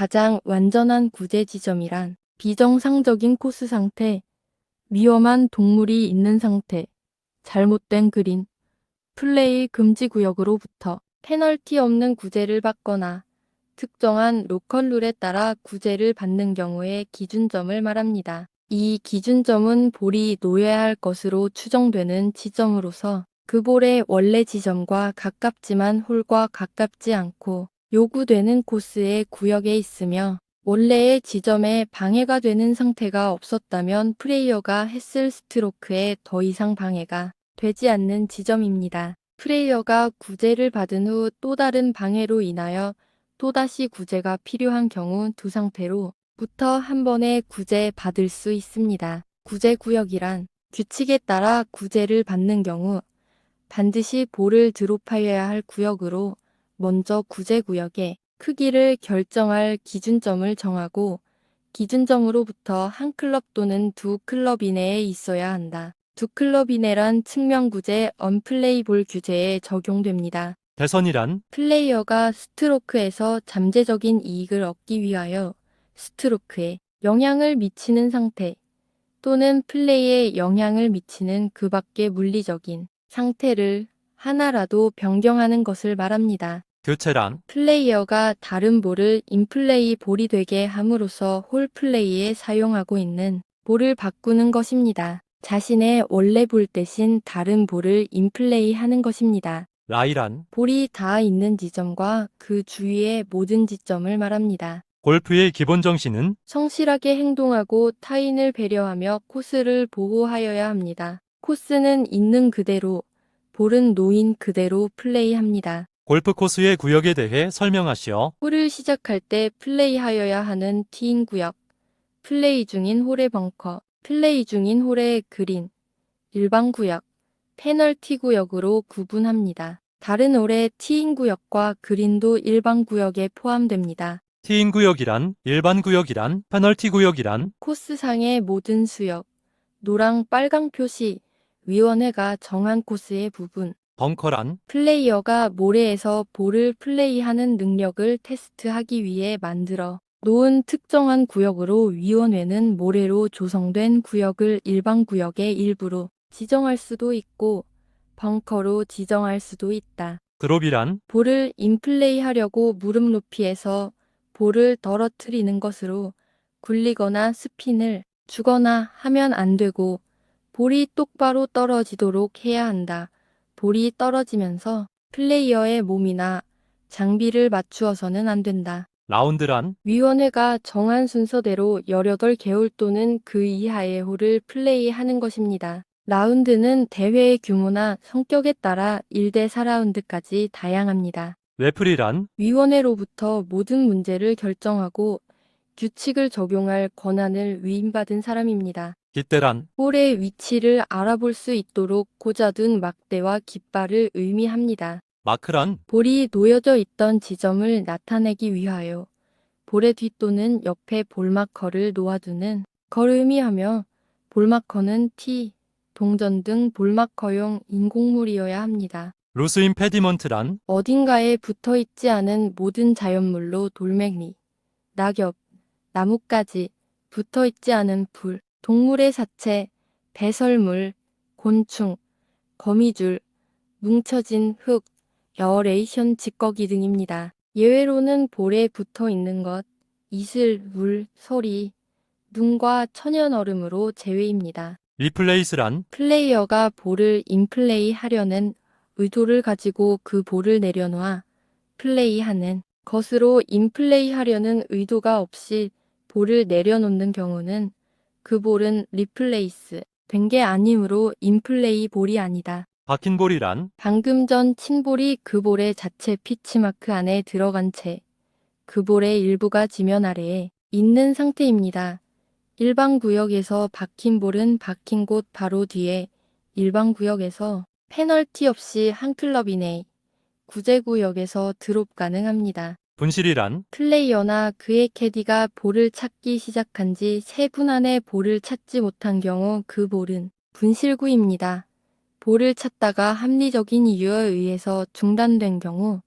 가장 완전한 구제 지점이란 비정상적인 코스 상태, 위험한 동물이 있는 상태, 잘못된 그린, 플레이 금지 구역으로부터 페널티 없는 구제를 받거나 특정한 로컬 룰에 따라 구제를 받는 경우의 기준점을 말합니다. 이 기준점은 볼이 놓여야 할 것으로 추정되는 지점으로서 그 볼의 원래 지점과 가깝지만 홀과 가깝지 않고 요구되는 코스의 구역에 있으며 원래의 지점에 방해가 되는 상태가 없었다면 플레이어가 했을 스트로크에 더 이상 방해가 되지 않는 지점입니다. 플레이어가 구제를 받은 후 또 다른 방해로 인하여 또다시 구제가 필요한 경우 두 상태로부터 한 번에 구제 받을 수 있습니다. 구제 구역이란 규칙에 따라 구제를 받는 경우 반드시 볼을 드롭하여야 할 구역으로 먼저 구제 구역의 크기를 결정할 기준점을 정하고 기준점으로부터 한 클럽 또는 두 클럽 이내에 있어야 한다. 두 클럽 이내란 측면 구제 언플레이볼 규제에 적용됩니다. 대선이란 플레이어가 스트로크에서 잠재적인 이익을 얻기 위하여 스트로크에 영향을 미치는 상태 또는 플레이에 영향을 미치는 그 밖의 물리적인 상태를 하나라도 변경하는 것을 말합니다. 교체란 플레이어가 다른 볼을 인플레이 볼이 되게 함으로써 홀 플레이에 사용하고 있는 볼을 바꾸는 것입니다. 자신의 원래 볼 대신 다른 볼을 인플레이 하는 것입니다. 라이란 볼이 닿아 있는 지점과 그 주위의 모든 지점을 말합니다. 골프의 기본 정신은 성실하게 행동하고 타인을 배려하며 코스를 보호하여야 합니다. 코스는 있는 그대로, 볼은 놓인 그대로 플레이합니다. 골프 코스의 구역에 대해 설명하시오. 홀을 시작할 때 플레이하여야 하는 티인 구역, 플레이 중인 홀의 벙커, 플레이 중인 홀의 그린, 일반 구역, 페널티 구역으로 구분합니다. 다른 홀의 티인 구역과 그린도 일반 구역에 포함됩니다. 티인 구역이란 일반 구역이란 페널티 구역이란 코스상의 모든 수역, 노랑 빨강 표시, 위원회가 정한 코스의 부분, 벙커란 플레이어가 모래에서 볼을 플레이하는 능력을 테스트하기 위해 만들어 놓은 특정한 구역으로 위원회는 모래로 조성된 구역을 일반 구역의 일부로 지정할 수도 있고 벙커로 지정할 수도 있다. 드롭이란 볼을 인플레이하려고 무릎 높이에서 볼을 떨어뜨리는 것으로 굴리거나 스핀을 주거나 하면 안 되고 볼이 똑바로 떨어지도록 해야 한다. 볼이 떨어지면서 플레이어의 몸이나 장비를 맞추어서는 안 된다. 라운드란 위원회가 정한 순서대로 18개홀 또는 그 이하의 홀을 플레이하는 것입니다. 라운드는 대회의 규모나 성격에 따라 1대 4라운드까지 다양합니다. 레프리란 위원회로부터 모든 문제를 결정하고 규칙을 적용할 권한을 위임받은 사람입니다. 깃대란 볼의 위치를 알아볼 수 있도록 꽂아둔 막대와 깃발을 의미합니다. 마크란 볼이 놓여져 있던 지점을 나타내기 위하여 볼의 뒷 또는 옆에 볼마커를 놓아두는 걸 의미하며 볼마커는 티, 동전 등 볼마커용 인공물이어야 합니다. 루스 임페디먼트란 어딘가에 붙어 있지 않은 모든 자연물로 돌멩이, 낙엽, 나뭇가지, 붙어 있지 않은 불, 동물의 사체, 배설물, 곤충, 거미줄, 뭉쳐진 흙, 에어레이션 찌꺼기 등입니다. 예외로는 볼에 붙어 있는 것, 이슬, 물, 소리, 눈과 천연 얼음으로 제외입니다. 리플레이스란 플레이어가 볼을 인플레이 하려는 의도를 가지고 그 볼을 내려놓아 플레이하는 것으로 인플레이 하려는 의도가 없이 볼을 내려놓는 경우는 그 볼은 리플레이스 된 게 아니므로 인플레이 볼이 아니다. 박힌 볼이란 방금 전 친 볼이 그 볼의 자체 피치마크 안에 들어간 채 그 볼의 일부가 지면 아래에 있는 상태입니다. 일반 구역에서 박힌 볼은 박힌 곳 바로 뒤에 일반 구역에서 페널티 없이 한 클럽 이내 구제 구역에서 드롭 가능합니다. 분실이란 플레이어나 그의 캐디가 볼을 찾기 시작한 지 3분 안에 볼을 찾지 못한 경우 그 볼은 분실구입니다. 볼을 찾다가 합리적인 이유에 의해서 중단된 경우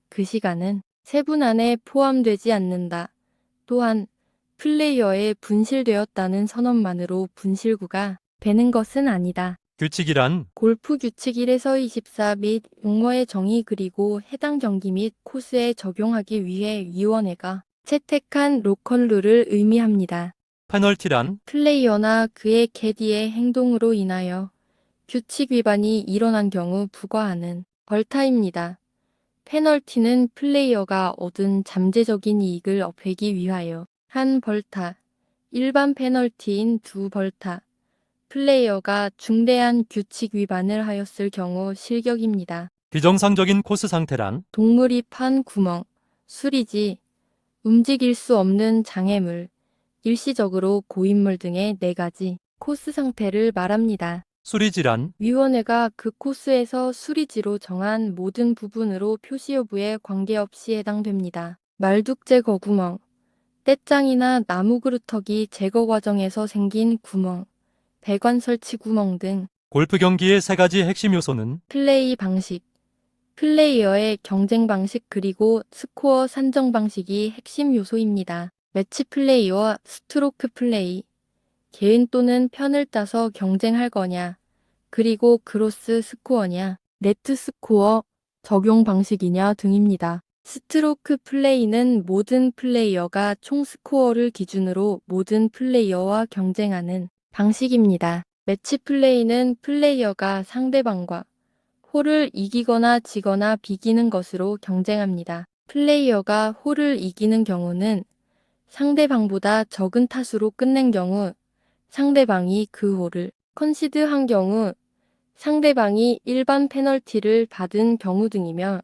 그 시간은 3분 안에 포함되지 않는다. 또한 플레이어에 분실되었다는 선언만으로 분실구가 되는 것은 아니다. 규칙이란 골프 규칙 1에서 24 및 용어의 정의 그리고 해당 경기 및 코스에 적용하기 위해 위원회가 채택한 로컬룰을 의미합니다. 페널티란 플레이어나 그의 캐디의 행동으로 인하여 규칙 위반이 일어난 경우 부과하는 벌타입니다. 페널티는 플레이어가 얻은 잠재적인 이익을 업회기 위하여 한 벌타, 일반 페널티인 두 벌타, 플레이어가 중대한 규칙 위반을 하였을 경우 실격입니다. 비정상적인 코스 상태란 동물이 판 구멍, 수리지, 움직일 수 없는 장애물, 일시적으로 고인물 등의 4가지 코스 상태를 말합니다. 수리지란 위원회가 그 코스에서 수리지로 정한 모든 부분으로 표시 여부에 관계없이 해당됩니다. 말뚝 제거 구멍, 떼짱이나 나무 그루터기 제거 과정에서 생긴 구멍, 배관 설치 구멍 등 골프 경기의 3가지 핵심 요소는 플레이 방식, 플레이어의 경쟁 방식 그리고 스코어 산정 방식이 핵심 요소입니다. 매치 플레이와 스트로크 플레이, 개인 또는 편을 따서 경쟁할 거냐, 그리고 그로스 스코어냐, 네트 스코어, 적용 방식이냐 등입니다. 스트로크 플레이는 모든 플레이어가 총 스코어를 기준으로 모든 플레이어와 경쟁하는 방식입니다. 매치 플레이는 플레이어가 상대방과 홀을 이기거나 지거나 비기는 것으로 경쟁합니다. 플레이어가 홀을 이기는 경우는 상대방보다 적은 타수로 끝낸 경우, 상대방이 그 홀을 컨시드한 경우, 상대방이 일반 페널티를 받은 경우 등이며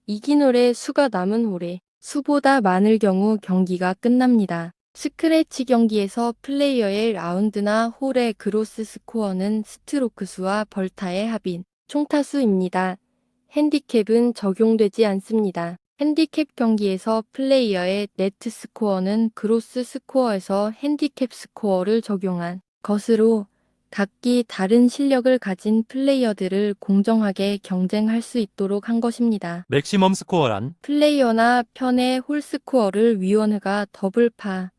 이긴 홀의 수가 남은 홀의 수보다 많을 경우 경기가 끝납니다. 스크래치 경기에서 플레이어의 라운드나 홀의 그로스 스코어는 스트로크 수와 벌타의 합인 총타수입니다. 핸디캡은 적용되지 않습니다. 핸디캡 경기에서 플레이어의 네트 스코어는 그로스 스코어에서 핸디캡 스코어를 적용한 것으로 각기 다른 실력을 가진 플레이어들을 공정하게 경쟁할 수 있도록 한 것입니다. 맥시멈 스코어란 플레이어나 편의 홀 스코어를 위원회가 더블파,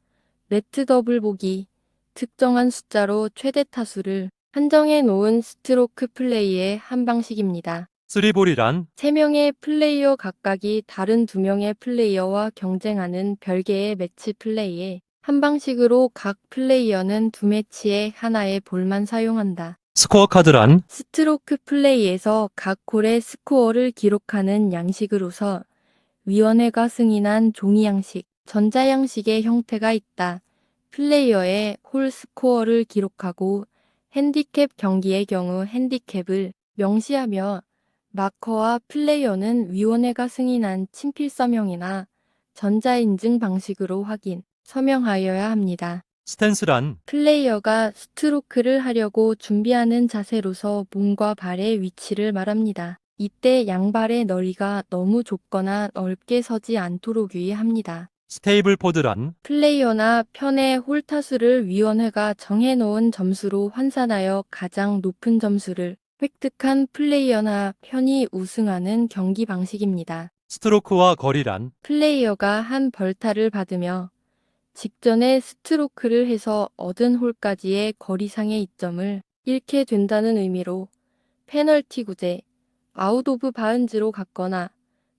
레트 더블 보기, 특정한 숫자로 최대 타수를 한정해 놓은 스트로크 플레이의 한 방식입니다. 3볼이란 3명의 플레이어 각각이 다른 2명의 플레이어와 경쟁하는 별개의 매치 플레이에 한 방식으로 각 플레이어는 2매치에 하나의 볼만 사용한다. 스코어 카드란 스트로크 플레이에서 각 홀의 스코어를 기록하는 양식으로서 위원회가 승인한 종이 양식, 전자 양식의 형태가 있다. 플레이어의 홀 스코어를 기록하고 핸디캡 경기의 경우 핸디캡을 명시하며 마커와 플레이어는 위원회가 승인한 친필 서명이나 전자인증 방식으로 확인, 서명하여야 합니다. 스탠스란 플레이어가 스트로크를 하려고 준비하는 자세로서 몸과 발의 위치를 말합니다. 이때 양발의 너리가 너무 좁거나 넓게 서지 않도록 유의합니다. 스테이블 포드란 플레이어나 편의 홀타수를 위원회가 정해놓은 점수로 환산하여 가장 높은 점수를 획득한 플레이어나 편이 우승하는 경기 방식입니다. 스트로크와 거리란 플레이어가 한 벌타를 받으며 직전에 스트로크를 해서 얻은 홀까지의 거리상의 이점을 잃게 된다는 의미로 페널티 구제, 아웃 오브 바운즈로 갔거나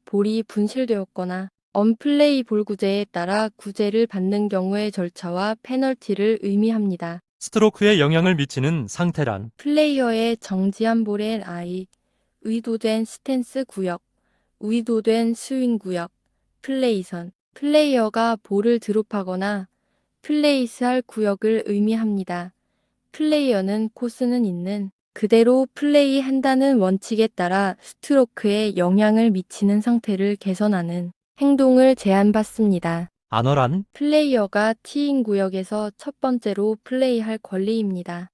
볼이 분실되었거나 언플레이 볼 구제에 따라 구제를 받는 경우의 절차와 페널티를 의미합니다. 스트로크에 영향을 미치는 상태란 플레이어의 정지한 볼의 라이, 의도된 스탠스 구역, 의도된 스윙 구역, 플레이선, 플레이어가 볼을 드롭하거나 플레이스할 구역을 의미합니다. 플레이어는 코스는 있는 그대로 플레이한다는 원칙에 따라 스트로크에 영향을 미치는 상태를 개선하는 행동을 제한받습니다. 아너란 플레이어가 티인 구역에서 첫 번째로 플레이할 권리입니다.